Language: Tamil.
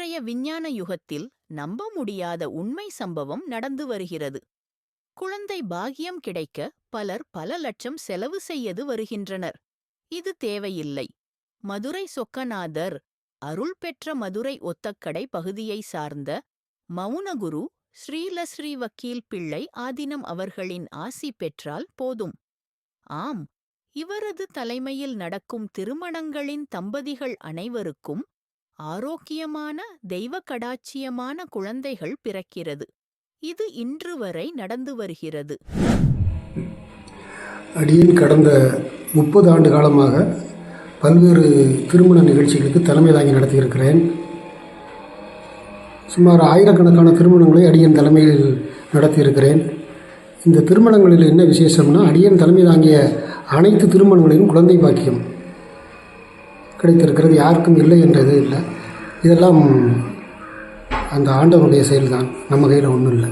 இன்றைய விஞ்ஞான யுகத்தில் நம்ப முடியாத உண்மை சம்பவம் நடந்து வருகிறது. குழந்தை பாக்கியம் கிடைக்க பலர் பல லட்சம் செலவு செய்து வருகின்றனர். இது தேவையில்லை. மதுரை சொக்கநாதர் அருள் பெற்ற மதுரை ஒத்தக்கடை பகுதியை சார்ந்த மௌனகுரு ஸ்ரீலஸ்ரீ வக்கீல் பிள்ளை ஆதினம் அவர்களின் ஆசி பெற்றால் போதும். ஆம், இவரது தலைமையில் நடக்கும் திருமணங்களின் தம்பதிகள் அனைவருக்கும் ஆரோக்கியமான தெய்வ கடாட்சியமான குழந்தைகள் பிறக்கிறது. இது இன்று வரை நடந்து வருகிறது. அடியேன் கடந்த 30 ஆண்டு காலமாக பல்வேறு திருமண நிகழ்ச்சிகளுக்கு தலைமை தாங்கி நடத்தியிருக்கிறேன். சுமார் ஆயிரக்கணக்கான திருமணங்களை அடியேன் தலைமையில் நடத்தியிருக்கிறேன். இந்த திருமணங்களில் என்ன விசேஷம்னா, அடியேன் தலைமை தாங்கிய அனைத்து திருமணங்களிலும் குழந்தை பாக்கியம் கிடைத்திருக்கிறது. யாருக்கும் இல்லை என்றது இல்லை. இதெல்லாம் அந்த ஆண்டவனுடைய செயல்தான், நம்ம கையில் ஒன்றும் இல்லை.